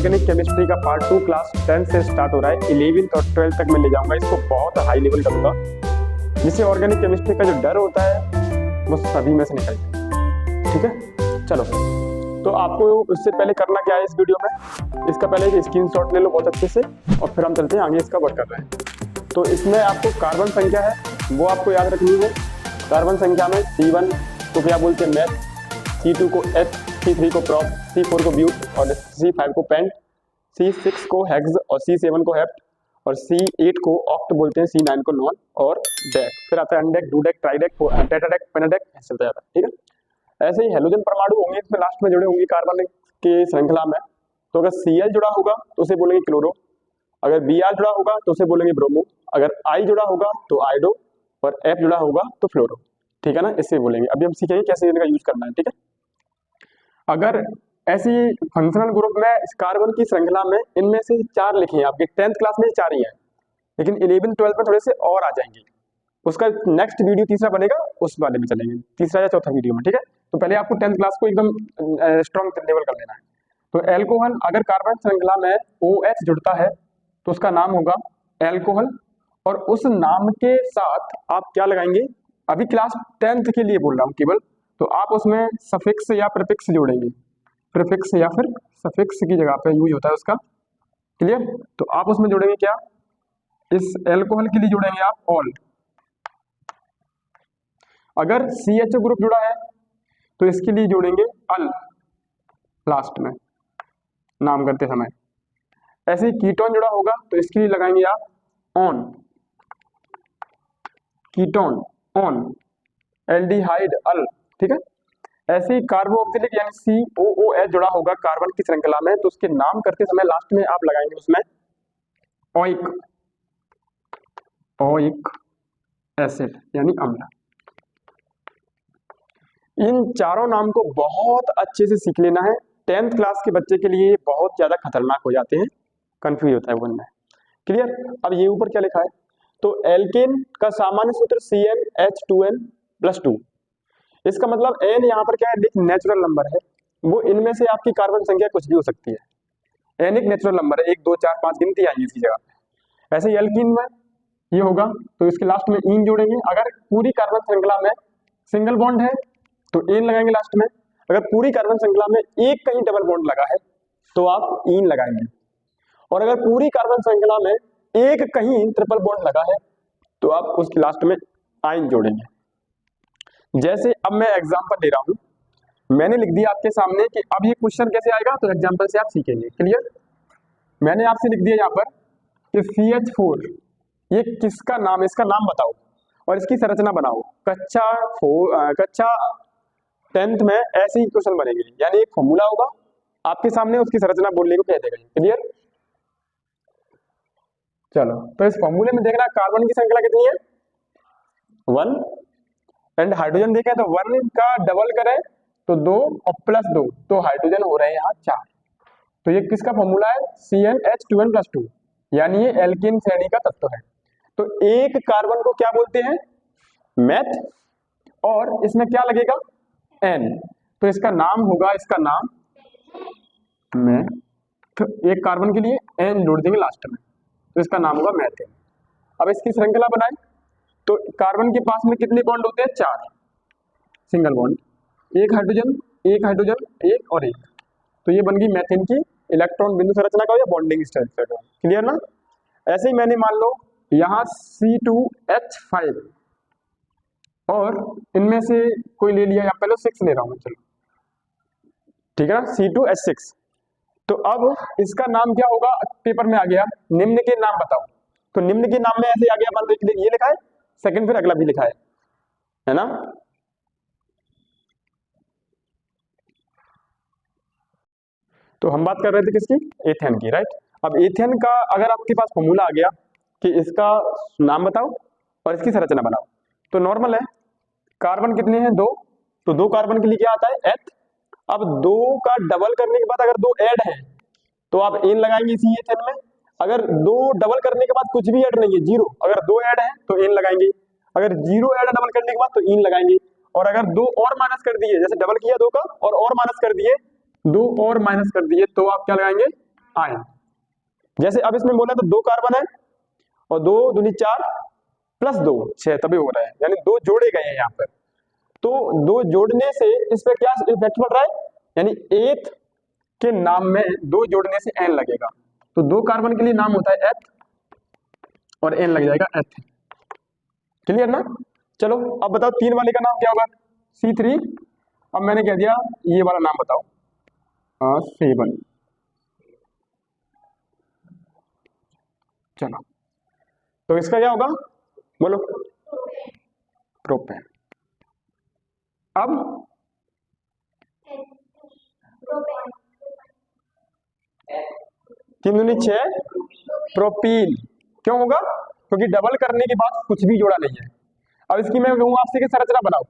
Organic chemistry का part 2 class 10 से start हो रहा है। 11th और 12th तक मैं ले जाऊंगा, इसको बहुत हाई लेवल करूंगा, जिससे ऑर्गेनिक केमिस्ट्री का जो डर होता है वो सभी में से निकल जाए। ठीक है, चलो। तो आपको उससे पहले करना क्या है इस वीडियो में, इसका पहले एक स्क्रीनशॉट ले लो बहुत अच्छे से, और फिर हम चलते हैं आगे इसका वर्क कर रहे हैं। तो इसमें आपको कार्बन संख्या है वो आपको याद रखनी है। कार्बन संख्या में C1 को क्या बोलते हैं, मैथ, C2 को H, C3 को प्रॉप, C4 को ब्यूट और C5 को पेंट, C6 को हेक्स और C7 को हेप्ट और C8 को ऑक्ट बोलते हैं, C9 को नॉन और डेक। फिर आता है अनडेक, डूडेक, ट्राइडेक, टेट्राडेक, पेनाडेक, ऐसे चलता जाता है। ठीक है, ऐसे ही हेलोजन परमाणु होंगे इसमें लास्ट में जुड़े होंगे कार्बन के श्रृंखला में। तो अगर Cl जुड़ा होगा तो उसे बोलेंगे क्लोरो, अगर Br जुड़ा होगा तो उसे बोलेंगे ब्रोमो, अगर I जुड़ा होगा तो आयोडो और F जुड़ा होगा तो फ्लोरो। ठीक है ना, इससे बोलेंगे। अभी हम सीखेंगे कैसे इनका यूज करना है। ठीक है, अगर ऐसी फंक्शनल ग्रुप में इस कार्बन की श्रृंखला में इनमें से 4 लिखे हैं, आपके 10th क्लास में 4 ही हैं, लेकिन 11th 12th में थोड़े से और आ जाएंगे। उसका नेक्स्ट वीडियो तीसरा बनेगा, उस वाले में चलेंगे, तीसरा या चौथा वीडियो में। ठीक है, तो पहले आपको 10th क्लास को एकदम स्ट्रॉन्ग लेवल कर लेना है। तो एल्कोहल, अगर कार्बन श्रृंखला में OH जुड़ता है तो उसका नाम होगा एल्कोहल, और उस नाम के साथ आप क्या लगाएंगे, अभी क्लास 10th के लिए बोल रहा हूँ केवल, तो आप उसमें सफिक्स या प्रीफिक्स जोड़ेंगे। प्रीफिक्स या फिर सफिक्स की जगह पे यूज होता है उसका। क्लियर? तो आप उसमें जोड़ेंगे क्या, इस एल्कोहल के लिए जोड़ेंगे आप ऑल। अगर CHO ग्रुप जुड़ा है तो इसके लिए जोड़ेंगे अल लास्ट में नाम करते समय। ऐसे ही कीटोन जुड़ा होगा तो इसके लिए लगाएंगे आप ऑन, कीटोन ऑन, एल्डिहाइड अल। ठीक है, ऐसे ही कार्बोक्सिलिक यानी COOH जुड़ा होगा कार्बन की श्रृंखला में तो उसके नाम करते समय लास्ट में आप लगाएंगे उसमें ओइक, ओइक एसिड यानी अम्ल। इन चारों नाम को बहुत अच्छे से सीख लेना है। 10th क्लास के बच्चे के लिए बहुत ज्यादा खतरनाक हो जाते हैं, कंफ्यूज होता है वो इनमें। क्लियर? अब ये ऊपर क्या लिखा है, तो एल्केन का सामान्य सूत्र CnH2n+2। इसका मतलब n यहाँ पर क्या है, एक नेचुरल नंबर है, वो इनमें से आपकी कार्बन संख्या कुछ भी हो सकती है। n एक नेचुरल नंबर है, 1 2 4 5 गिनती आएंगी इसकी जगह पे। ऐसे ही एल्कीन में ये होगा तो इसके लास्ट में इन जोड़ेंगे। अगर पूरी कार्बन श्रृंखला में सिंगल बॉन्ड है तो एन लगाएंगे लास्ट में, अगर पूरी कार्बन श्रृंखला में एक कहीं डबल बॉन्ड लगा है तो आप इन लगाएंगे, और अगर पूरी कार्बन श्रृंखला में एक कहीं ट्रिपल बॉन्ड लगा है तो आप उसके लास्ट में आइन जोड़ेंगे। जैसे अब मैं एग्जांपल ले रहा हूं, मैंने लिख दिया आपके सामने कि अब ये क्वेश्चन कैसे आएगा, तो एग्जांपल से आप सीखेंगे। क्लियर? मैंने आपसे लिख दिया यहाँ पर कि CH4 ये किसका नाम, इसका नाम बताओ और इसकी संरचना बनाओ। कक्षा 10th में ऐसे ही क्वेश्चन बनेंगे, यानी एक फॉर्मूला होगा आपके सामने, उसकी संरचना बोलने को कह देगा। क्लियर? चलो, तो इस फॉर्मूले में देखना कार्बन की संख्या कितनी है, 1, एंड हाइड्रोजन देखें तो 1 का डबल करें तो 2 और +2, तो हाइड्रोजन हो रहे हैं यहाँ 4। तो ये किसका फॉर्मूला है, CnH2n+2, यानी ये एल्कीन श्रेणी का तत्व है। तो एक कार्बन को क्या बोलते हैं, मैथ, और इसमें क्या लगेगा, N, तो इसका नाम होगा, इसका नाम मैथ। तो एक कार्बन के लिए N जोड़ देंगे लास्ट में, तो इसका नाम होगा मैथेन। अब इसकी श्रृंखला बनाएं तो कार्बन के पास में कितने बॉन्ड होते हैं, 4 सिंगल बॉन्ड, एक हाइड्रोजन, एक हाइड्रोजन, एक और एक, तो ये बन गई मैथेन की इलेक्ट्रॉन बिंदु संरचना का या बॉन्डिंग स्ट्रक्चर का। क्लियर ना? ऐसे ही मैंने मान लो यहाँ C2H5 और इनमें से कोई ले लिया, या पहले 6 ले रहा हूँ, चलो ठीक है ना, C2H6। तो अब इसका नाम क्या होगा, पेपर में आ गया निम्न के नाम बताओ, तो निम्न के नाम में ऐसे आ गया, मान लो ये लिखा है, सेकंड फिर अगला भी लिखा है ना। तो हम बात कर रहे थे किसकी, एथेन की, राइट। अब एथेन का अगर आपके पास फॉर्मूला आ गया कि इसका नाम बताओ और इसकी संरचना बनाओ, तो नॉर्मल है, कार्बन कितने हैं, 2, तो 2 कार्बन के लिए क्या आता है, एथ। अब 2 का डबल करने के बाद अगर 2 ऐड है तो आप एन लगाएंगे इसी एथेन में। अगर 2 डबल करने के बाद कुछ भी ऐड नहीं है, 0, अगर 2 ऐड है तो एन लगाएंगे, अगर 0 ऐड डबल करने के बाद तो इन लगाएंगे, और अगर 2 और माइनस कर दिए, जैसे डबल किया 2 का और माइनस कर दिए, 2 और माइनस कर दिए, तो आप क्या लगाएंगे, आयन। जैसे अब इसमें बोला तो 2 कार्बन है और 2 दूनी 4 प्लस 2 6 तभी हो रहा है, यानी 2 जोड़े गए हैं यहाँ पर। तो 2 जोड़ने से इस पर क्या इफेक्ट पड़ रहा है, यानी एथ के नाम में 2 जोड़ने से एन लगेगा। तो 2 कार्बन के लिए नाम होता है एथ और एन लग जाएगा एथ। क्लियर ना? चलो अब बताओ 3 वाले का नाम क्या होगा? C3। अब मैंने कह दिया ये वाला नाम बताओ, 7। चलो तो इसका क्या होगा बोलो? प्रोपेन। अब तीन दूनी 6 प्रोपीन। क्यों होगा? क्योंकि डबल करने के बाद कुछ भी जोड़ा नहीं है। अब इसकी मैं कहूँ आपसे कि संरचना बनाओ,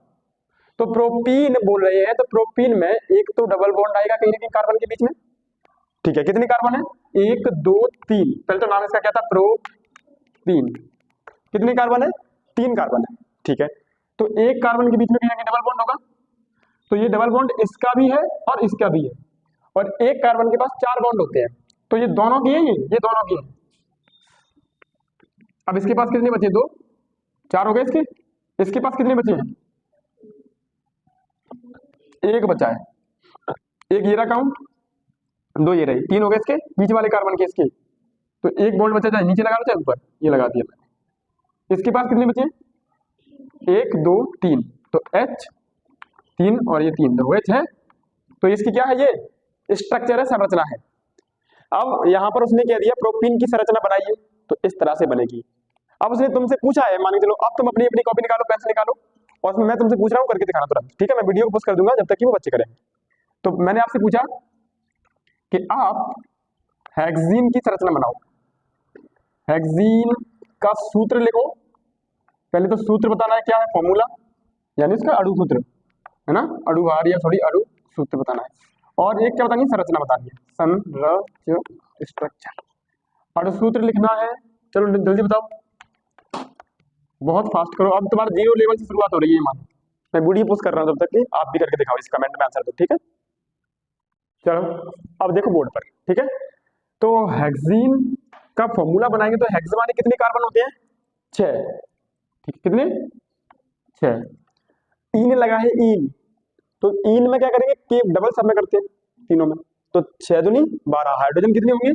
तो प्रोपीन बोल रहे हैं, तो प्रोपीन में एक तो डबल बॉन्ड आएगा कहीं ना कहीं कार्बन के बीच में। ठीक है, कितने कार्बन है? 1 2 3। पहले तो नाम इसका क्या था? प्रोपीन। कितने कार्बन है? 3 कार्बन है। ठीक है, तो एक कार्बन के बीच में कहीं ना कहीं डबल बॉन्ड होगा, तो ये डबल बॉन्ड इसका भी है और इसका भी है, और एक कार्बन के पास 4 बॉन्ड होते हैं, तो ये दोनों की है, ये दोनों की है। अब इसके पास कितने बचे? 2 4 हो गए इसके। इसके पास कितने बचे हैं? 1 बचा है। एक ये रहा काउंट, 2 ये रहे, 3 हो गए इसके बीच वाले कार्बन के इसके। तो एक बॉन्ड बचा, चाहे नीचे लगा लो चाहे ऊपर, ये लगा दिया मैंने। इसके पास कितने बचे? 1 2 3, तो H 3 और ये 3, तो OH है। तो इसकी क्या है? ये स्ट्रक्चर है, संरचना है। अब यहाँ पर उसने कह दिया प्रोपीन की संरचना बनाइए, तो इस तरह से बनेगी। अब उसने तुमसे पूछा है, मान के चलो अब तुम अपनी अपनी कॉपी निकालो, पेंसिल निकालो, और मैं तुमसे पूछ रहा हूँ करके दिखाना तुरंत। ठीक है, मैं वीडियो को पोस्ट कर दूंगा जब तक कि वो बच्चे करें। तो मैंने आपसे पूछा कि आप हेक्सीन की संरचना बनाओ। हेक्सीन का सूत्र लिखो। पहले तो सूत्र बताना है, क्या है? फॉर्मूला, यानी इसका अणु सूत्र है ना, अणुभार या थोड़ी अणु सूत्र बताना है। और एक क्या बतानी है? संरचना बतानी है, संरचना स्ट्रक्चर। अणु सूत्र लिखना है। चलो जल्दी बताओ, बहुत फास्ट करो। अब तुम्हारा 0 लेवल से शुरुआत हो रही है, मानो मैं वीडियो पोस्ट कर रहा हूँ, तब तक कि आप भी करके दिखाओ, इस कमेंट में आंसर दो। ठीक है, चलो अब देखो बोर्ड पर। ठीक है, तो हेक्सीन का फॉर्मूला बनाएंगे, तो हेक्स माने कितने कार्बन होते हैं? 6। ठीक, कितने? 6। ईन लगा है, ईन, तो ईन में क्या करेंगे? के डबल सब में करते हैं तीनों में, तो 6 दूनी 12। हाइड्रोजन कितने होंगे?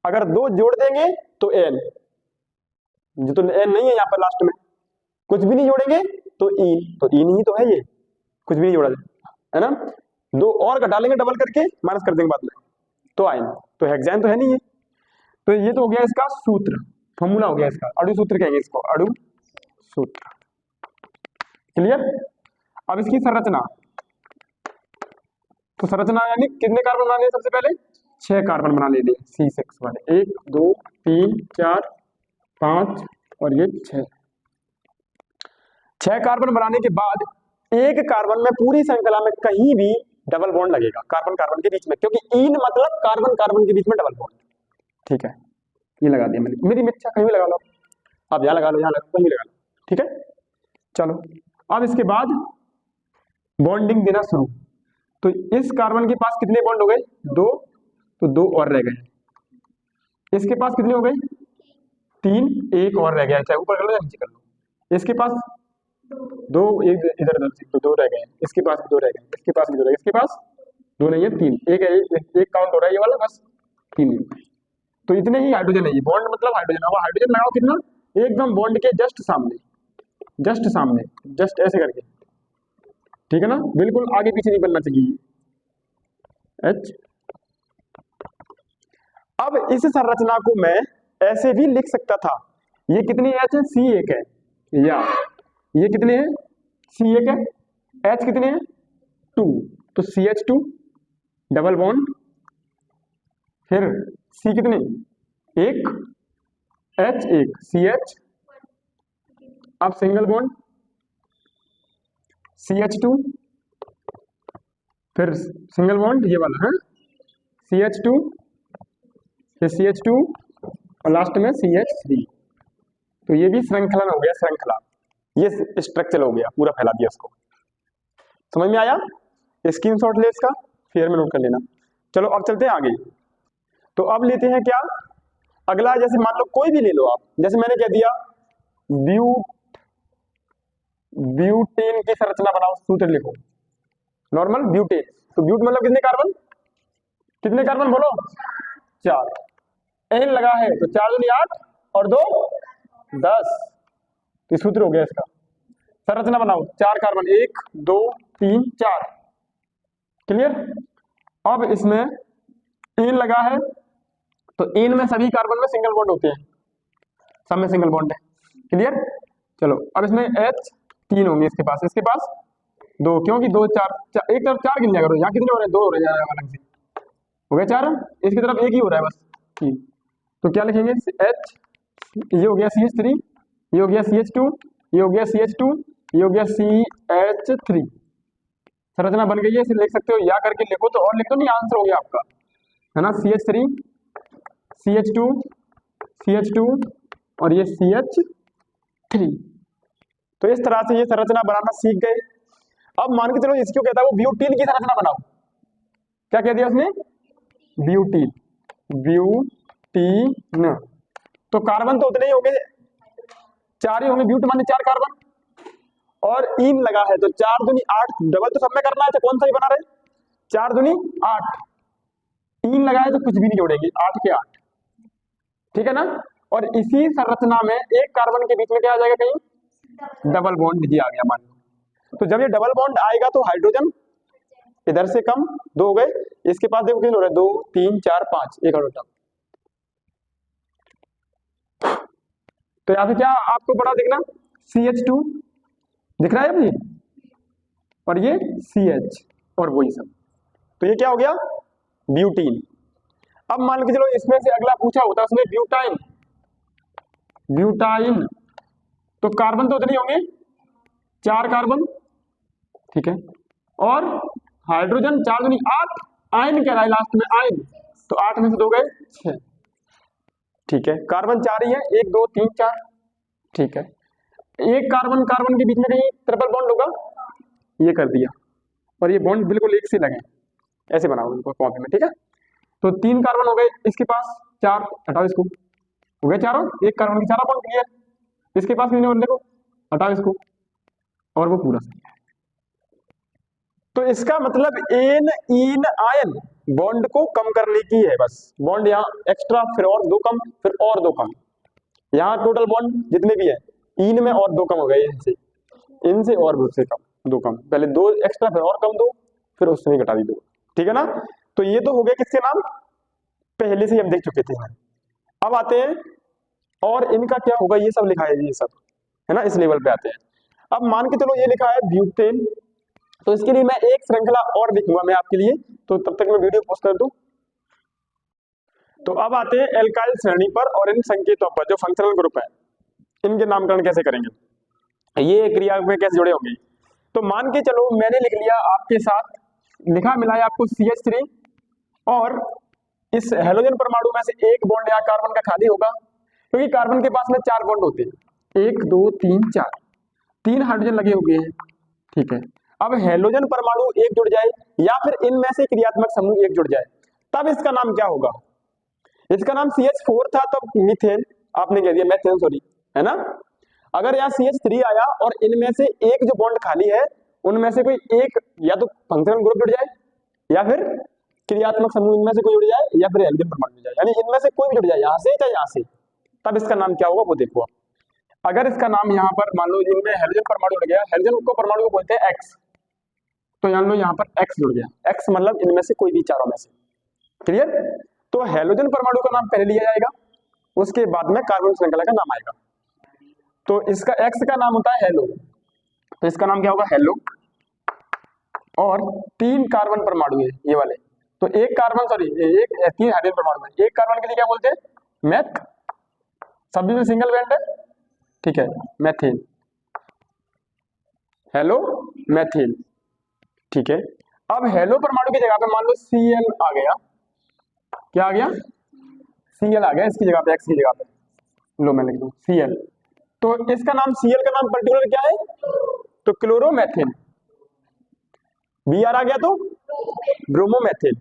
अगर 2 जोड़ देंगे तो एन, जो तो एन नहीं है यहाँ पर लास्ट में, कुछ भी नहीं जोड़ेंगे तो ईन, तो ईन ही तो है ये, कुछ भी नहीं जोड़ा है ना। 2 और घटा लेंगे डबल करके, माइनस कर देंगे बाद में, तो आयन। तो हेक्सेन तो है नहीं है, तो ये तो हो गया इसका सूत्र, फॉर्मूला हो गया इसका। अणु सूत्र कहेंगे इसको, अणु सूत्र। क्लियर? अब इसकी संरचना, तो संरचना यानी कितने कार्बन बनाने? सबसे पहले 6 कार्बन बना लेते हैं, C6 वाले। 1 2 3 4 5 और ये 6 कार्बन बनाने के बाद एक कार्बन में पूरी श्रृंखला में कहीं भी डबल बॉन्ड लगेगा कार्बन कार्बन के बीच में, क्योंकि ईन मतलब कार्बन कार्बन के बीच में डबल बॉन्ड। ठीक है, ये लगा दिया मैंने, मेरी इच्छा कहीं भी लगा लो, आप यहाँ लगा लो, यहाँ लगा लो, कहीं लगा लो। ठीक है, चलो अब इसके बाद बॉन्डिंग देना शुरू। तो इस कार्बन के पास कितने बॉन्ड हो गए? 2, तो 2 और रह गए। इसके पास कितने हो गए? 3, 1 और रह गया, चाहे ऊपर कर लो या नीचे कर लो। इसके पास 2, एक इधर उधर से, तो 2 रह गए। इसके पास भी 2 रह गए, इसके पास भी 2 रह गए, इसके पास 2 नहीं है, 3, एक है, एक काउंट हो रहा है ये वाला, बस 3। तो इतने ही हाइड्रोजन है, ये बॉन्ड मतलब हाइड्रोजन। अब हाइड्रोजन लगाओ कितना? एकदम बॉन्ड के जस्ट सामने, जस्ट सामने, जस्ट ऐसे करके। ठीक है ना, बिल्कुल आगे पीछे नहीं बनना चाहिए। H। अब इस संरचना को मैं ऐसे भी लिख सकता था, ये कितनी H है? C1 है, या ये कितने हैं? C1 है, H कितने हैं? 2, तो CH2 डबल बॉन्ड, फिर C कितने? 1, H1, CH, अब सिंगल बॉन्ड CH2, फिर सिंगल बॉन्ड ये वाला है CH2, फिर CH2 और लास्ट में CH3। तो ये भी श्रृंखला हो गया, श्रृंखला, ये स्ट्रक्चर हो गया, पूरा फैला दिया उसको। समझ में आया? स्क्रीनशॉट ले इसका, फिर में नोट कर लेना। चलो अब चलते हैं आगे। तो अब लेते हैं क्या, अगला जैसे मान लो कोई भी ले लो आप, जैसे मैंने कह दिया ब्यूटेन की संरचना बनाओ, सूत्र लिखो नॉर्मल ब्यूटेन। तो ब्यूट मतलब कितने कार्बन बोलो, 4। एन लगा है तो 4 दूनी 8 और 2 10। तो सूत्र हो गया इसका। संरचना बनाओ, 4 कार्बन, 1 2 3 4। क्लियर। अब इसमें एन लगा है तो एन में सभी कार्बन में सिंगल बॉन्ड होते हैं, सब में सिंगल बॉन्ड है। क्लियर। चलो अब इसमें H 3 होंगे इसके पास 2, क्योंकि 2 4, एक तरफ 4 गिन लिया करो, यहाँ कितने हो रहे हैं, 2 हो रहे हैं अलग से, हो गया 4, इसकी तरफ एक ही हो रहा है बस 3। तो क्या लिखेंगे, H, ये हो गया CH3, ये हो गया CH2, ये हो गया CH2, ये हो गया CH3। संरचना बन गई है, इसे लिख सकते हो, या करके लिखो तो और लिख दो, नहीं आंसर हो गया आपका, है ना। CH3 CH2 CH2 और ये CH3। तो इस तरह से ये संरचना बनाना सीख गए। अब मान के चलो इसको कहता है वो ब्यूटीन की संरचना बनाओ। क्या कह दिया उसने, ब्यूटीन। तो कार्बन तो उतने ही होंगे, 4 ही होंगे, ब्यूट माने 4 कार्बन, और इन लगा है तो 4 दूनी 8, डबल तो सब में करना है, तो कौन सा ही बना रहे, 4 दूनी 8। इन लगा है तो कुछ भी नहीं जोड़ेंगे, 8 के 8, ठीक है ना। और इसी संरचना में एक कार्बन के बीच में क्या आ जाएगा, कहीं डबल बॉन्ड जी आ गया मान लो। तो जब ये डबल बॉन्ड आएगा तो हाइड्रोजन इधर से कम, 2 हो गए, इसके पास देखो कितने हो रहे हैं, 2 3 4 5, एक और टर्म। तो यहाँ से क्या आपको बड़ा दिखना, CH2 दिख रहा है अभी, और ये CH और वही सब, तो ये क्या हो गया, ब्यूटीन। अब मान के चलो इसमें से अगला पूछा होता उसमें ब्यूटाइन, तो कार्बन तो उतने होंगे, 4 कार्बन, ठीक है, और हाइड्रोजन 4 दूनी 8, आयन क्या रहा है लास्ट में, आयन, तो 8 में से 2 गए 6, ठीक है। कार्बन 4 ही है, 1 2 3 4, ठीक है। एक कार्बन के बीच में कहीं ट्रिपल बॉन्ड होगा, ये कर दिया, और ये बॉन्ड बिल्कुल एक से लगे, ऐसे बनाओ इनको कॉपी में, ठीक है। तो 3 कार्बन हो गए इसके पास, 4 हटाओ इसको, हो गए चारों, एक कार्बन की 4 बॉन्ड क्लियर, इसके पास कितने बॉन्ड देखो, हटाओ इसको, और वो पूरा सही है। तो इसका मतलब एन इन आयन बॉन्ड को कम करने की है, बस बॉन्ड यहाँ एक्स्ट्रा, फिर और 2 कम, फिर और 2 कम, यहाँ टोटल बॉन्ड जितने भी है इन में और 2 कम हो गए, इनसे और उससे कम 2 कम, पहले 2 एक्स्ट्रा, फिर और कम 2, फिर उससे घटा दी 2, ठीक है ना। तो ये तो हो गया किसके नाम, पहले से हम देख चुके थे। अब आते हैं और इनका क्या होगा, ये सब लिखा है, ये सब है ना, इस लेवल पे आते हैं। अब मान के चलो ये लिखा है ब्यूटेन, तो इसके लिए मैं एक श्रृंखला और लिखूंगा मैं आपके लिए, तो तब तक मैं वीडियो पोस्ट कर दूं। तो अब आते हैं एल्काइल श्रेणी पर और इन संकेतों पर, जो फंक्शनल ग्रुप है, इनके नामकरण कैसे करेंगे, ये क्रिया में कैसे जुड़े होंगे। तो मान के चलो मैंने लिख लिया आपके साथ, लिखा मिलाया आपको CH3, और इस हेलोजन परमाणु में से एक बॉन्ड यहाँ कार्बन का खाली होगा, क्योंकि कार्बन के पास में 4 बॉन्ड होते हैं, 1 2 3 4, 3 हाइड्रोजन लगे हुए हैं, ठीक है। अब हेलोजन परमाणु एक जुड़ जाए, या फिर इनमें से क्रियात्मक समूह एक जुड़ जाए, तब इसका नाम क्या होगा, इसका नाम CH4 था, तब मीथेन, आपने कह दिया मैथेन, सॉरी, है ना। अगर यहाँ CH3 आया और इनमें से एक जो बॉन्ड खाली है, उनमें से कोई एक या तो फंक्शनल ग्रुप जुड़ जाए, या फिर क्रियात्मक समूह इनमें से कोई जुड़ जाए, या फिर हेलोजन परमाणु जुड़ जाए, यानी इनमें से कोई भी जुड़ जाए, यहाँ से चाहे यहाँ से, तब इसका नाम क्या होगा वो देखो आप। अगर इसका नाम यहाँ पर मान लो इनमें हेलोजन परमाणु जुड़ गया, हेलोजन को परमाणु को बोलते हैं X, तो जान लो यहाँ पर X जुड़ गया, X मतलब इनमें से कोई भी चारों में से, क्लियर। तो हेलोजन परमाणु का नाम पहले लिया जाएगा, उसके बाद में कार्बन श्रृंखला का नाम आएगा। तो इसका X का नाम होता है हेलो, तो इसका नाम क्या होगा, हेलो। और 3 कार्बन परमाणु है ये वाले, तो एक कार्बन, सॉरी, एक 3 हाइड्रोजन परमाणु है, एक कार्बन के लिए क्या बोलते हैं, मैथ, सभी में सिंगल बॉन्ड है, ठीक है, मैथेन, हेलो मैथेन, ठीक है। अब हेलो परमाणु की जगह पे मान लो Cl आ गया, क्या आ गया, Cl आ गया, इसकी जगह पे X की जगह पे, लो मैं लिख दूं Cl, तो इसका नाम Cl का नाम पर्टिकुलर क्या है, तो क्लोरोमेथेन, Br आ गया तो ब्रोमोमेथेन,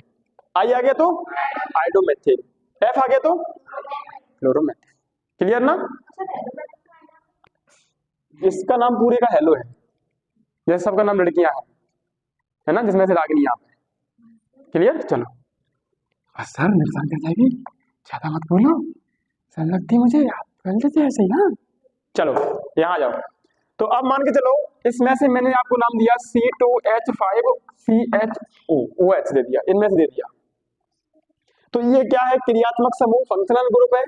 I आ गया तो आइडोमेथेन, एफ आ गया तो फ्लोरोमेथ। क्लियर ना? इसका नाम पूरे का हेलो है, जैसे सबका नाम लड़कियां है ना, जिसमें से रागिनी आप है। क्लियर? चलो सर नुकसान कर जाएगी, ज्यादा मत बोलो, सर लगती मुझे आप कर देते ऐसे ही ना। चलो यहाँ आ जाओ। तो अब मान के चलो इसमें से मैंने आपको नाम दिया C2H5CHO, दे दिया, इनमें से दे दिया। तो ये क्या है? क्रियात्मक समूह, फंक्शनल ग्रुप है।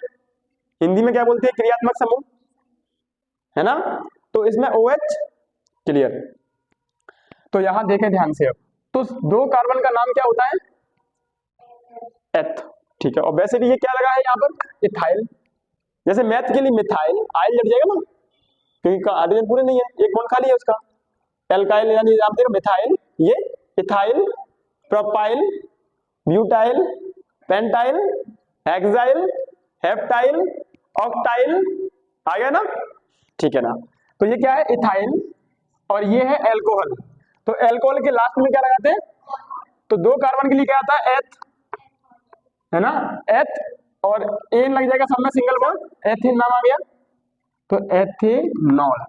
हिंदी में क्या बोलते हैं? क्रियात्मक समूह, है ना? तो इसमें OH। क्लियर? तो यहां देखें ध्यान से। अब तो दो कार्बन का नाम क्या होता है? एथ। ठीक है, और वैसे भी ये क्या लगा है यहाँ पर? इथाइल। जैसे मैथ के लिए मिथाइल, आइल लग जाएगा ना, क्योंकि हाइड्रोजन पूरे नहीं है, एक बॉन्ड खाली है उसका। एल्काइल यानी आप देखो मिथाइल, ये ethyl, propyl, butyl, pentyl, hexyl, heptyl, octyl. आ गया ना? ठीक है ना? तो ये क्या है? इथाइल, और ये है एल्कोहल। तो एल्कोहल के लास्ट में क्या लगाते हैं? तो दो कार्बन के लिए क्या आता है? एथ, है ना? एथ, और एन लग जाएगा सब में, सिंगल बॉन्ड, एथिन नाम आ गया। तो एथेनॉल,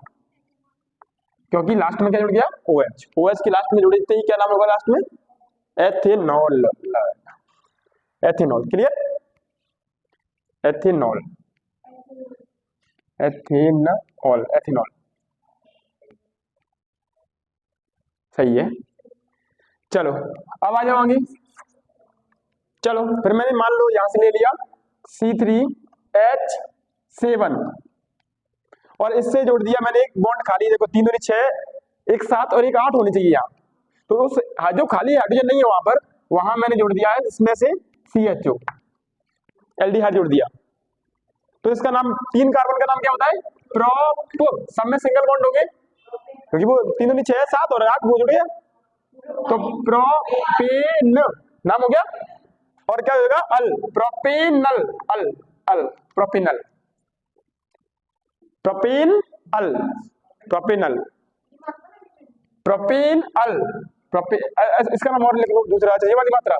क्योंकि लास्ट में क्या जुड़ गया? OH। OH की लास्ट में जुड़ते ही क्या नाम होगा लास्ट में? Ethanol. Ethanol. Clear? Ethanol, ethanol, ethanol. सही है। चलो अब आ जाओ आगे। चलो फिर मैंने मान लो यहां से ले लिया C3H7, और इससे जोड़ दिया मैंने एक बॉन्ड खाली, देखो 3 और 6, एक 7 और एक 8 होनी चाहिए यहाँ। तो उस जो खाली हाइड्रोजन नहीं है वहां पर, वहां मैंने जोड़ दिया है इसमें से CHO, एल्डिहाइड जोड़ दिया। तो इसका नाम, 3 कार्बन का नाम क्या होता है? प्रोप। सब में सिंगल बॉन्ड होंगे, क्योंकि वो 3 और 6, 7 और 8 वो जुड़ गया। तो प्रोपेन नाम हो गया, और क्या होगा? अल, प्रोपेनल, अल, अल, प्रोपेनल, प्रोपेन अल, प्रोपेनल, प्रोपेन अल, प्रोपे, इसका नाम और लिख लो दूसरा, चाहिए वाली मात्रा,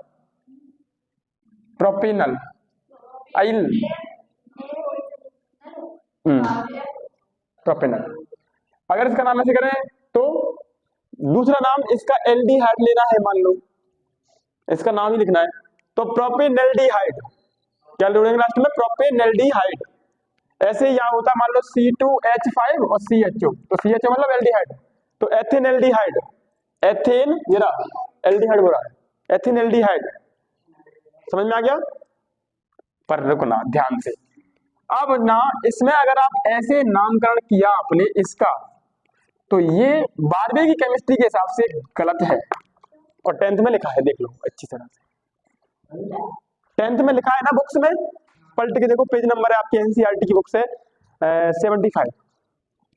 प्रोपेनल, आइल, प्रोपेनल। अगर इसका नाम ऐसे करें तो दूसरा नाम इसका एल्डिहाइड लेना है, मान लो इसका नाम ही लिखना है, तो प्रोपेनल्डिहाइड। क्या जोड़ेंगे लास्ट में? प्रोपेनल्डिहाइड। ऐसे यहाँ होता मान लो C2H5 और CHO, तो CHO मतलब एल्डिहाइड, तो एथेनल्डिहाइड, एथेन, ये रहा एल्डिहाइड बोला है, एथेनल्डिहाइड। समझ में आ गया? पर रुकना ध्यान से। अब ना इसमें अगर आप ऐसे नामकरण किया आपने इसका, तो ये 12वीं की केमिस्ट्री के हिसाब से गलत है, और 10th में लिखा है, देख लो अच्छी तरह से। 10th में लिखा है ना, बुक्स में पलट के देखो, पेज नंबर है आपकी NCERT की बुक से 75,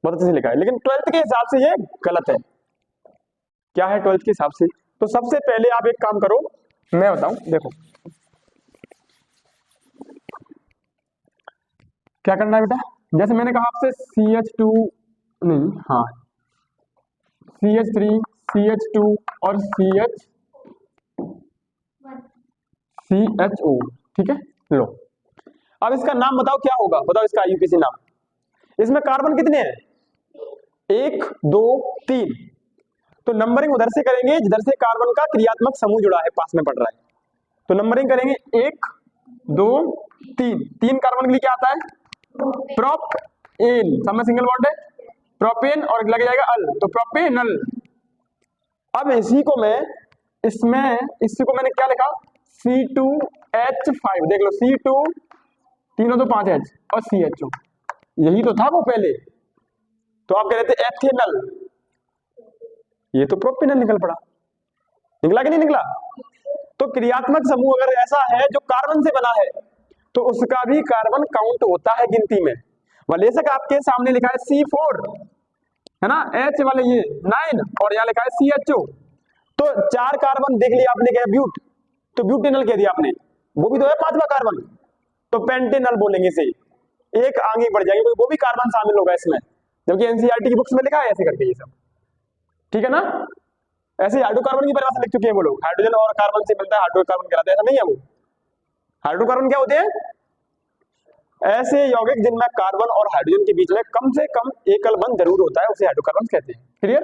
बहुत अच्छे से लिखा है। लेकिन 12th के हिसाब से ये गलत है। क्या है 12th के हिसाब से? तो सबसे पहले आप एक काम करो, मैं बताऊं, देखो क्या करना है बेटा। जैसे मैंने कहा आपसे CH2 नहीं, हाँ CH3, CH2 और CHO, ठीक है। लो अब इसका नाम बताओ क्या होगा, बताओ इसका IUPAC नाम। इसमें कार्बन कितने हैं? 1 2 3। तो नंबरिंग उधर से करेंगे जिधर से कार्बन का क्रियात्मक समूह जुड़ा है, पास में पड़ रहा है। तो नंबरिंग करेंगे 1 2 3। 3 कार्बन के लिए क्या आता है? प्रोपेन, सब में सिंगल बॉन्ड है, प्रोपेन, और लग जाएगा अल, तो प्रोपेनल। अब इसी को मैं मैंने क्या लिखा? C2H5, देख लो C2, 3 और 2 5 H, और CHO, यही तो था वो पहले। तो आप कह रहे थे एथेनल, ये तो प्रोपेनल निकल पड़ा। निकला कि नहीं निकला? तो क्रियात्मक समूह अगर ऐसा है जो कार्बन से बना है, तो उसका भी कार्बन काउंट होता है गिनती में। वलेसक आपके सामने लिखा है C4, है ना, H वाले ये 9, और यहाँ लिखा है CHO। तो 4 कार्बन देख लिया आपने, क्या ब्यूट, तो ब्यूटेनल कह दिया आपने, वो भी तो है 5वां कार्बन, तो पेंटेनल बोलेंगे इसे। एक आगे बढ़ जाएंगे, वो भी कार्बन शामिल होगा इसमें, जबकि NCERT की बुक्स में लिखा है ऐसे करके ये सब, ठीक है ना। ऐसे हाइड्रोकार्बन की परिभाषा लिख चुके हैं वो लोग, हाइड्रोजन और कार्बन से मिलता है हाइड्रोकार्बन कहलाता है, ऐसा नहीं है वो। हाइड्रोकार्बन क्या होते हैं? ऐसे यौगिक जिनमें कार्बन और हाइड्रोजन के बीच में कम से कम एकल बंध जरूर होता है, उसे हाइड्रोकार्बन कहते हैं। क्लियर?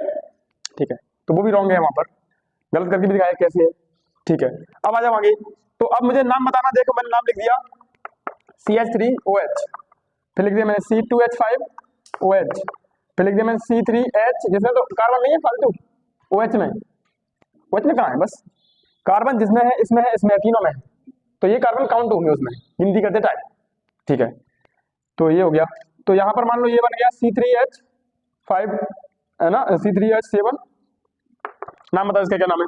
ठीक है, तो वो भी रॉन्ग है, वहां पर गलत करके भी दिखाया कैसे है। ठीक है, अब आ जाओ आगे। तो अब मुझे नाम बताना, देखो मैंने नाम लिख दिया CH3OH, फिर लिख दिया मैंने C2H5OH, फिर लिख दिया मैंने C3H, जिसमें तो कार्बन नहीं है फालतू, OH में, OH में कहाँ है? बस कार्बन जिसमें है, इसमें है, इसमें तीनों में है, तो ये कार्बन काउंट होंगे उसमें गिनती करते टाइम। ठीक है, तो ये हो गया। तो यहाँ पर मान लो ये बन गया C3H5 है ना, C3H7, नाम बताओ इसका क्या नाम है?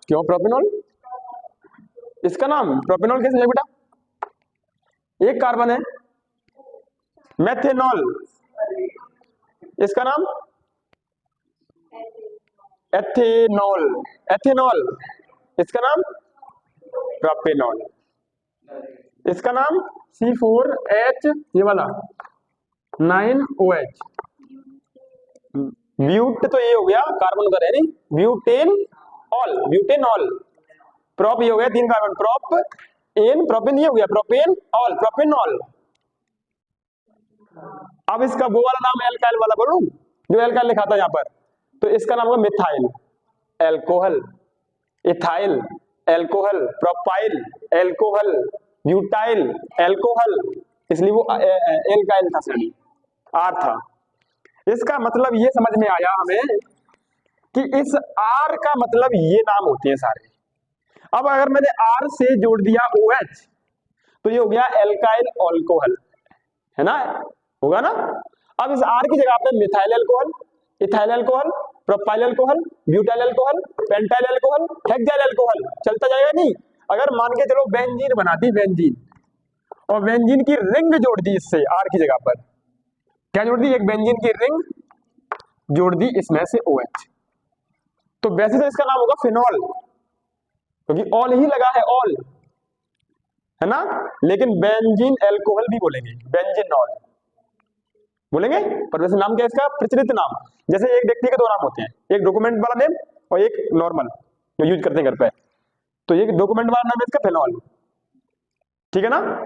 क्यों प्रोपेनॉल? इसका नाम प्रोपेनॉल कैसे है बेटा? एक कार्बन है, मेथेनॉल, इसका नाम एथेनॉल, एथेनॉल, इसका नाम प्रोपेनॉल, इसका नाम C4H ये वाला 9OH, ब्यूट तो ये हो गया कार्बन का है नहीं, ब्यूटेनॉल, ब्यूटेनॉल, प्रोप ये हो गया 3 कार्बन, प्रोप एन, प्रोपेन ये हो गया प्रोपेन ऑल, प्रोपेनॉल। अब इसका वो वाला नाम एल्काइल वाला बोलूं, जो एल्काइल लिखा था यहाँ पर, तो इसका नाम होगा methyl alcohol, ethyl alcohol, propyl alcohol, butyl alcohol, इसलिए वो एल्काइल था, सही आर था। इसका मतलब ये समझ में आया हमें कि इस आर का मतलब ये नाम होते हैं सारे। अब अगर मैंने आर से जोड़ दिया OH, तो ये हो गया एल्काइल अल्कोहल, है ना, होगा ना। अब इस आर की जगह पे methyl alcohol, ethyl alcohol, propyl alcohol, butyl alcohol, pentyl alcohol, hexyl alcohol, चलता जाएगा नहीं। अगर मान के चलो बेंजीन बनाती, बेंजीन, और बेंजीन की रिंग जोड़ दी इससे आर की जगह पर, क्या जोड़ दी? एक बेंजीन की रिंग जोड़ दी इसमें से OH, तो वैसे तो इसका नाम होगा फिनॉल, क्योंकि ऑल ही लगा है, ऑल है ना, लेकिन बेंजीन अल्कोहल भी बोलेंगे, बेंजीनॉल बोलेंगे, पर वैसे नाम क्या है इसका? प्रचलित नाम। जैसे एक व्यक्ति के 2 नाम होते हैं, एक डॉक्यूमेंट वाला नेम और एक नॉर्मल जो यूज करते हैं घर पे, तो ये डॉक्यूमेंट वाला नाम है इसका फिनॉल, ठीक है ना,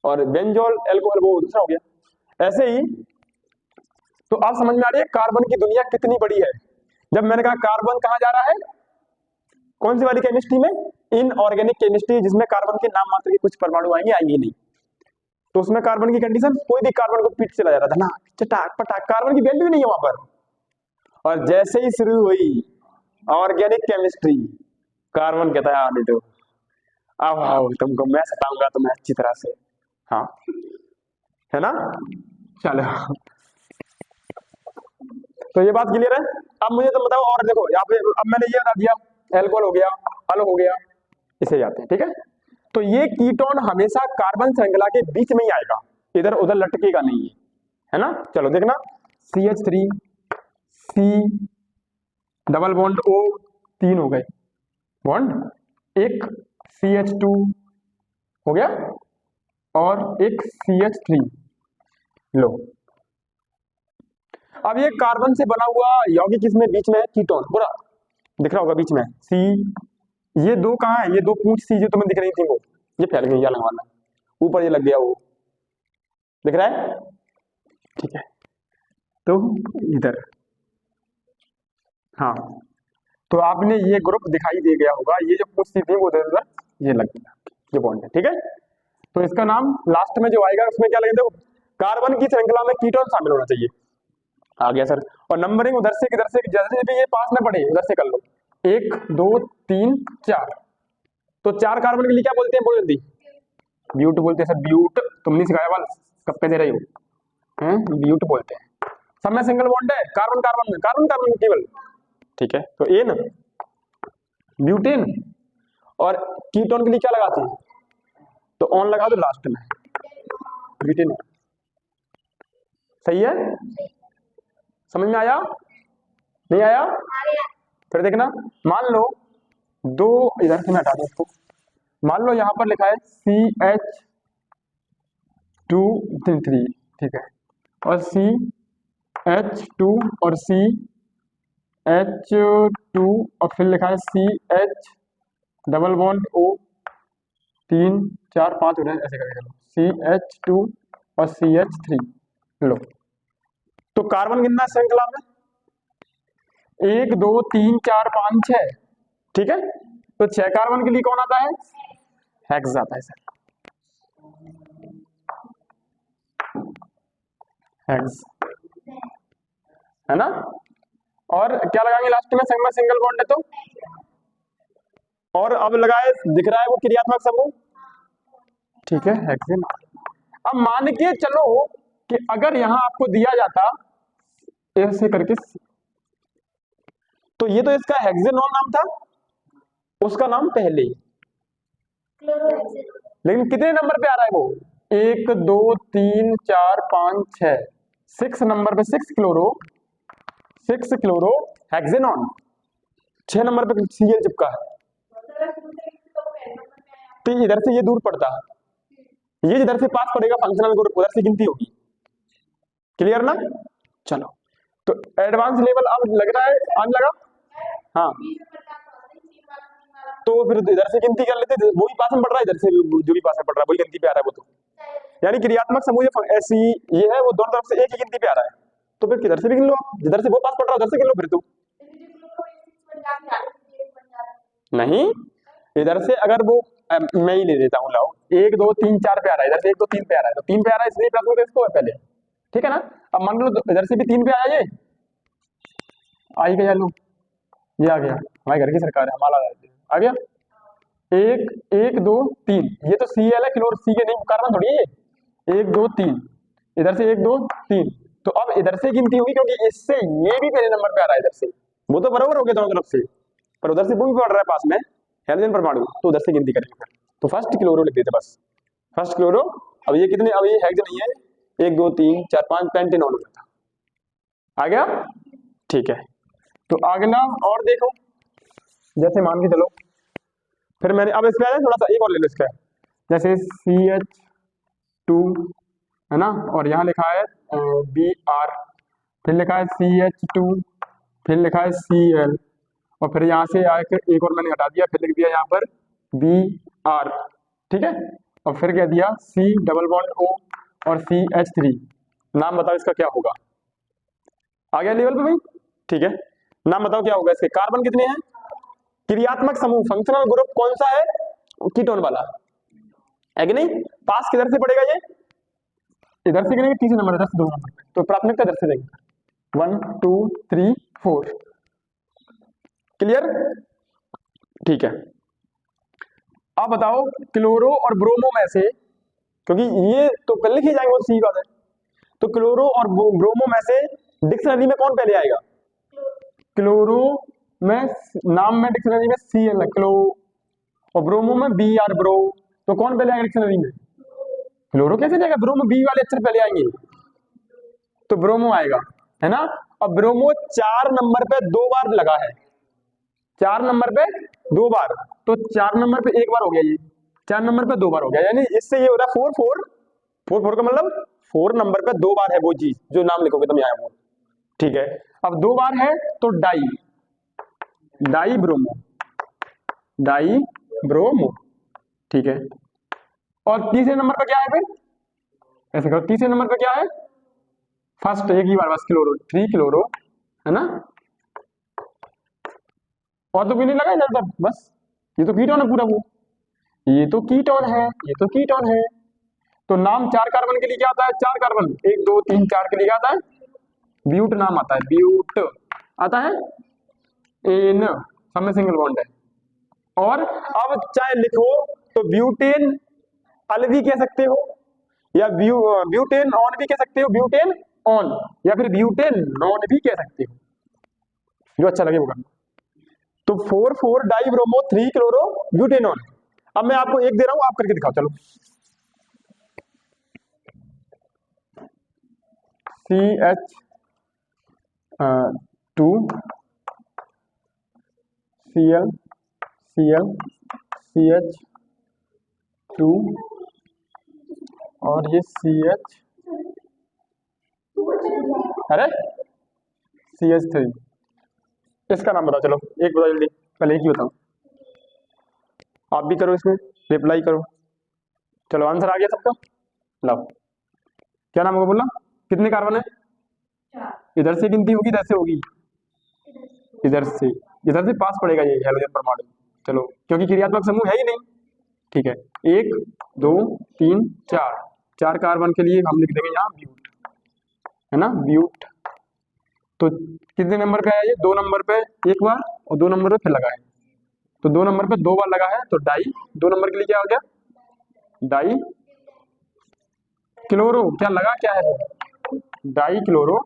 और बेंजोल अल्कोहल वो दूसरा हो गया। ऐसे ही तो आप समझ में आ रही है कार्बन की दुनिया कितनी बड़ी है। जब मैंने कहा कार्बन कहाँ जा रहा है, कौन सी वाली केमिस्ट्री में? इनऑर्गेनिक केमिस्ट्री, जिसमें कार्बन के नाम मात्र के कुछ परमाणु आएंगे, आएंगे नहीं, तो उसमें कार्बन की कंडीशन, कोई भी कार्बन को पीट चला जा रहा था ना, चटाक पटाक, कार्बन की वैल्यू नहीं है वहां पर। और जैसे ही शुरू हुई ऑर्गेनिक केमिस्ट्री, कार्बन कहता है आने दो, अब आओ तुमको मैं सताऊंगा तुम्हें अच्छी तरह से, हाँ, है ना। चलो, तो ये बात क्लियर है। अब मुझे तो बताओ, और देखो यहाँ पे अब मैंने ये बता दिया, एल्कोहल हो गया, अल हो गया, इसे जाते हैं, ठीक है। तो ये कीटोन हमेशा कार्बन श्रृंखला के बीच में ही आएगा, इधर उधर लटकेगा नहीं, है ना। चलो देखना, CH3 C double bond O, 3 हो गए बॉन्ड, एक CH2 हो गया और एक CH3 लो। अब ये कार्बन से बना हुआ यौगिक इसमें बीच में है, कीटोन पूरा दिख रहा होगा बीच में C, ये 2 कहाँ है? ये 2 पूंछ सी जो तुम्हें दिख रही थी वो, ये फैल गई, या लगवाना ऊपर ये लग गया, वो दिख रहा है, ठीक है। तो इधर, हाँ, तो आपने ये ग्रुप दिखाई दे गया होगा, ये जो पूंछ सी थी वो उधर उधर ये लग गया, ये बॉन्ड है, ठीक है। तो इसका नाम लास्ट में जो आएगा उसमें क्या लगेगा? कार्बन की श्रृंखला में कीटोन शामिल होना चाहिए, आ गया सर। और नंबरिंग उधर से किधर से, जैसे भी ये पास में पड़े उधर से कर लो, 1 2 3 4, तो 4 कार्बन के लिए क्या बोलते हैं? बोल जल्दी, ब्यूट बोलते हैं सर, ब्यूट, तुम नहीं सिखाया वाल, कब पे दे रही हो, ब्यूट बोलते हैं। सब में सिंगल बॉन्ड है, कार्बन कार्बन में, कार्बन कार्बन में केवल, ठीक है। तो एन ब्यूटेन, और कीटोन के लिए क्या लगाते हैं? तो ऑन लगा दो लास्ट में, ब्यूटेन, सही है। समझ में आया? नहीं आया? फिर देखना, मान लो 2, इधर से मैं हटा दूं इसको, मान लो यहां पर लिखा है CH2 ठीक है, और CH2 और C H2 और फिर लिखा है CH डबल बॉन्ड O, 3 4 5 हो रहे हैं, ऐसे करके चलो CH2 और CH3। लो तो कार्बन कितना है श्रृंखला में? 1 2 3 4 5 6। ठीक है, तो 6 कार्बन के लिए कौन आता है? हेक्स आता है सर, हेक्स, है ना। और क्या लगाएंगे लास्ट में? संगमा सिंगल बॉन्ड है तो, और अब लगाए दिख रहा है वो क्रियात्मक समूह। ठीक है, हेक्सेन। अब मान के चलो कि अगर यहां आपको दिया जाता ऐसे करके, तो ये तो इसका हेक्सेनॉन नाम था, उसका नाम पहले, लेकिन कितने नंबर पे आ रहा है वो? 1 2 3 4 5 6, 6 नंबर पे 6 क्लोरो हेक्सेनॉन, 6 नंबर पे Cl चिपका है। तो इधर से ये दूर पड़ता है, ये जिधर से पास पड़ेगा फंक्शनल ग्रुप, उधर से गिनती होगी। क्लियर ना? चलो, तो एडवांस लेवल अब लग रहा है, आने लगा। हाँ, तो फिर इधर से गिनती कर लेते, वो भी पास में पड़ रहा है, इधर से जो भी पास में पड़ रहा है वही गिनती पे आ रहा है वो तो, यानी क्रियात्मक समूह ऐसी ये है, वो दोनों तरफ से एक ही गिनती पे आ रहा है, तो फिर किधर से भी गिन लो आप, जिधर से वो पास पड़ रहा है उधर से गिन लो फिर। तो नहीं, इधर से अगर वो मैं ही ले लेता हूँ, लाओ 1 2 3 4 पे आ रहा है, इधर से 1 2 3 पे आ रहा है, तो 3 पे आ रहा है इसलिए प्राथमिकता इसको है पहले। ठीक है ना? अब मान लो इधर से भी 3 पे आया, ये आ ही गया, लो ये आ गया, हमारे घर की सरकार है, हमारा आ गया। 1 1 2 3, ये तो Cl है, क्लोर सी के नहीं, कार्बन थोड़ी है ये। 1 2 3, इधर से 1 2 3, तो अब इधर से गिनती होगी क्योंकि इससे ये भी पहले नंबर पे आ रहा है, इधर से वो तो बराबर हो गया दोनों तरफ से, पर उधर से वो भी पड़ रहा है पास में हेलोजन परमाणु, तो उधर से गिनती करेंगे फिर। तो फर्स्ट क्लोरो लिख देते बस, फर्स्ट क्लोरो। अब ये कितने, अब ये हेक्स नहीं है, 1 2 3 4 5 पेंटेनॉन हो गया, आ गया। ठीक है, तो अगला और देखो, जैसे मान के चलो, फिर मैंने अब इसमें थोड़ा सा एक और ले लो इसका, जैसे CH2 है ना, और यहाँ लिखा है Br, फिर लिखा है CH2, फिर लिखा है Cl, और फिर यहाँ से आकर एक और मैंने हटा दिया, फिर लिख दिया यहाँ पर Br। ठीक है, और फिर कह दिया C डबल बॉन्ड O और CH3। नाम बताओ इसका क्या होगा? आ गया लेवल पे भाई? ठीक है, नाम बताओ क्या होगा इसके? कार्बन कितने हैं? क्रियात्मक समूह फंक्शनल ग्रुप कौन सा है? कीटोन वाला है कि नहीं? पास किधर से पड़ेगा? ये इधर से गिनेंगे, तीसरे नंबर, इधर से 2 नंबर पे, तो प्राथमिकता इधर से देंगे 1 2 3 4। क्लियर? ठीक है, अब बताओ क्लोरो और ब्रोमो में से, क्योंकि ये तो कल लिखी जाएंगे, वो सी बात है, तो क्लोरो और ब्रोमो में से डिक्शनरी में कौन पहले आएगा? क्लोरो में नाम में डिक्शनरी में Cl क्लो, और ब्रोमो में Br ब्रो, तो कौन पहले आएगा डिक्शनरी में? क्लोरो कैसे जाएगा? ब्रोमो बी वाले अक्षर पहले आएंगे, तो ब्रोमो आएगा, है ना। अब ब्रोमो 4 नंबर पे 2 बार लगा है, 4 नंबर पे 2 बार, तो 4 नंबर पे 1 बार हो गया, ये 4 नंबर पे 2 बार हो गया, यानी इससे ये हो रहा है 4 4 4 4 का मतलब 4 नंबर पे 2 बार है वो चीज जो नाम लिखोगे तुम यहाँ वो। ठीक है, अब 2 बार है तो डाई ब्रोमो। ठीक है, और तीसरे नंबर पे क्या है फिर? ऐसे करो, तीसरे नंबर पे क्या है? फर्स्ट एक ही बार बस क्लोरो, 3 क्लोरो, है ना, और तो भी नहीं लगा इधर तक, बस ये तो कीटोन है पूरा, वो ये तो कीटोन है, ये तो कीटोन है। तो नाम 4 कार्बन के लिए क्या आता है? 4 कार्बन 1 2 3 4 के लिए क्या आता है? ब्यूट नाम आता है, ब्यूट आता है, एन सब में सिंगल बॉन्ड है। और अब चाहे लिखो तो ब्यूटेन अल भी कह सकते हो, या ब्यूटेन ऑन भी कह सकते हो, ब्यूटेन ऑन, या फिर ब्यूटेन नॉन भी कह सकते हो, जो अच्छा लगे वो करना। तो 4 4 डाई ब्रोमो 3 क्लोरो ब्यूटेनॉन। अब मैं आपको एक दे रहा हूं, आप करके दिखाओ, चलो। CH2 Cl CH2 और ये CH, अरे CH3, इसका नाम बताओ, चलो एक बताओ जल्दी, पहले एक ही बताओ, आप भी करो इसमें रिप्लाई करो। चलो आंसर आ गया सबका, लाओ। क्या नाम होगा बोला, कितने कार्बन है? इधर से गिनती होगी इधर से होगी? इधर से पास पड़ेगा ये हेलोजन परमाणु। चलो क्योंकि क्रियात्मक समूह है ही नहीं, ठीक है। 1 2 3 4, 4 कार्बन के लिए हम लिख देंगे यहाँ ब्यूट, है ना, ब्यूट। तो कितने नंबर पे है ये? 2 नंबर पे एक बार और 2 नंबर पे फिर लगा है, तो 2 नंबर पे 2 बार लगा है, तो डाई। 2 नंबर के लिए क्या हो गया? डाई क्लोरो, क्या लगा क्या है वो? डाई क्लोरो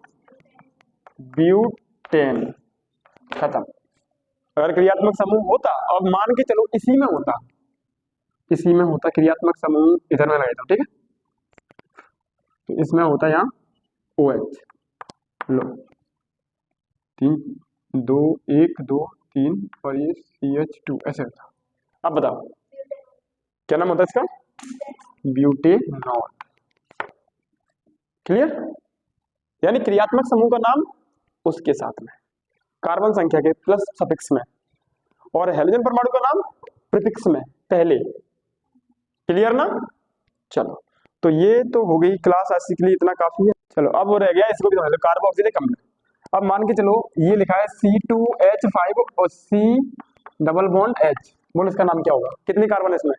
ब्यूटेन, खत्म। अगर क्रियात्मक समूह होता, अब मान के चलो इसी में होता क्रियात्मक समूह, इधर में लगाता हूं, ठीक है, तो इसमें होता यहाँ OH, लो 3 2 1 2 3 और ये CH2 ऐसे होता। अब बताओ क्या नाम होता है इसका? ब्यूटेनॉल। क्लियर? यानी क्रियात्मक समूह का नाम उसके साथ में, कार्बन संख्या के प्लस सफिक्स में, और हेलोजन परमाणु का नाम प्रीफिक्स में पहले। क्लियर ना? चलो तो ये तो हो गई क्लास, आज के लिए इतना काफी है। चलो अब वो रह गया, इसको भी समझ लो, कार्बोक्सिलिक अम्ल। अब मान के चलो ये लिखा है C2H5 और C डबल बॉन्ड H, बोलो इसका नाम क्या होगा? कितने कार्बन है इसमें?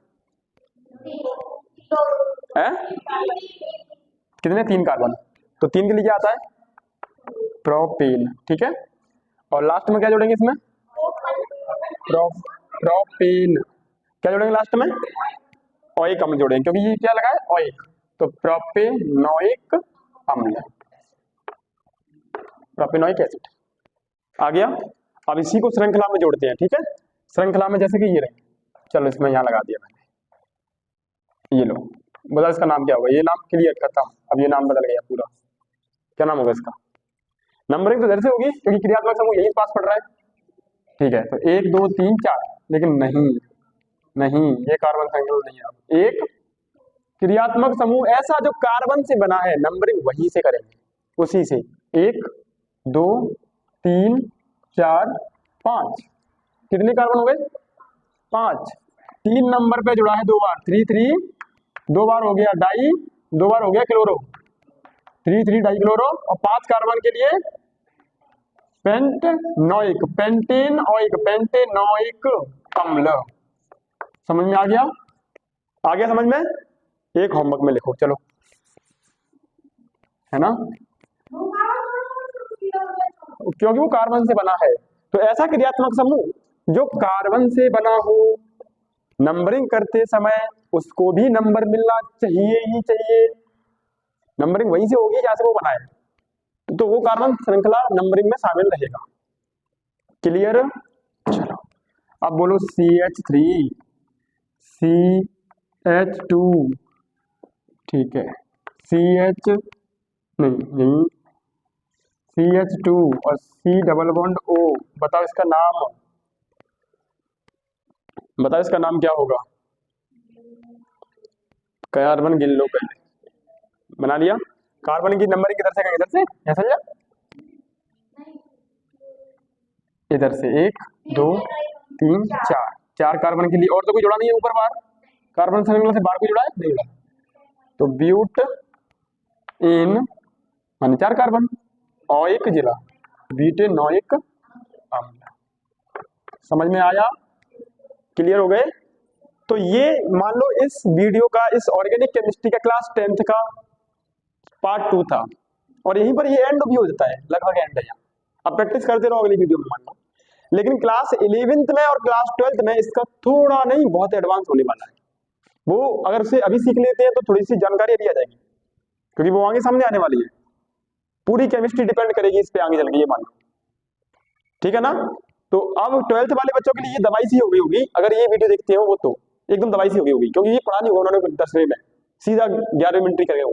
है कितने? 3 कार्बन। तो 3 के लिए क्या आता है? प्रोपेन, ठीक है। और लास्ट में क्या जोड़ेंगे इसमें? प्रोपेन। क्या जोड़ेंगे लास्ट में? ओइक अम्ल जोड़ेंगे, क्योंकि ये क्या लगा है? ओइक, तो प्रोपेनोइक अम्ल, प्रोपेनोइक एसिड आ गया। अब इसी को श्रृंखला में जोड़ते हैं, ठीक है। श्रृंखला में जैसे कि ये रहे, चलो इसमें यहाँ लगा दिया मैंने, ये लो, बताओ इसका नाम क्या होगा? ये नाम क्लियर खत्म, अब ये नाम बदल गया पूरा। क्या नाम होगा इसका? नंबरिंग तो इधर से होगी क्योंकि क्रियात्मक समूह यही पास पड़ रहा है, ठीक है। तो 1 2 3 4, लेकिन नहीं ये कार्बन संख्या नहीं है। एक क्रियात्मक समूह ऐसा जो कार्बन से बना है, नंबरिंग वहीं से करेंगे, उसी से। 1 2 3 4 5, कितने कार्बन हो गए? 5। 3 नंबर पे जुड़ा है 2 बार, 3 3, 2 बार हो गया डाई, 2 बार हो गया क्लोरो, 3 3 डाई क्लोरो। और 5 कार्बन के लिए पेंटेनोइक, पेंटेनोइक अम्ल। समझ में आ गया? समझ में? एक होमवर्क में लिखो, चलो, है ना, क्योंकि वो कार्बन से बना है। तो ऐसा क्रियात्मक समूह जो कार्बन से बना हो, नंबरिंग करते समय उसको भी नंबर मिलना चाहिए ही चाहिए, नंबरिंग वहीं से होगी जहां से वो बना है, तो वो कार्बन श्रृंखला नंबरिंग में शामिल रहेगा। क्लियर? चलो अब बोलो CH3 CH2, ठीक है, CH नहीं CH2 और C डबल बॉन्ड O, बताओ इसका नाम, बताओ इसका नाम क्या होगा? कार्बन गिन लो पहले, बना लिया? कार्बन की नंबरिंग किधर से? इधर से, ऐसा समझा? इधर से 1 2 3 4, 4 कार्बन के लिए, और तो कोई जुड़ा नहीं है ऊपर बाहर, कार्बन श्रृंखला से बाहर कोई जुड़ा है? नहीं जुड़ा। तो ब्यूट इन माने 4 कार्बन, ओइक जिला ब्यूटेनोइक अम्ल। समझ में आया? क्लियर हो गए? तो ये मान लो इस वीडियो का, इस ऑर्गेनिक केमिस्ट्री का क्लास 10th का पार्ट 2 था, और यहीं पर ये एंड भी हो जाता है, लगभग एंड है। अब प्रैक्टिस करते रहो अगली वीडियो में मान लो। लेकिन क्लास 11th में और क्लास 12th में इसका थोड़ा नहीं बहुत एडवांस होने वाला है। वो अगर उसे अभी सीख लेते हैं तो थोड़ी सी जानकारी अभी आ जाएगी, क्योंकि वो आगे सामने आने वाली है। पूरी केमिस्ट्री डिपेंड करेगी इस पे आगे चल के, ये मान लो, ठीक है ना। तो अब 12th वाले बच्चों के लिए ये दवाई सी हो गई होगी, अगर ये वीडियो देखते हो वो तो एकदम दवाई सी हो गई होगी, क्योंकि ये पढ़ा नहीं होगा उन्होंने 10वीं में, सीधा 11वीं में एंट्री कर गए होंगे।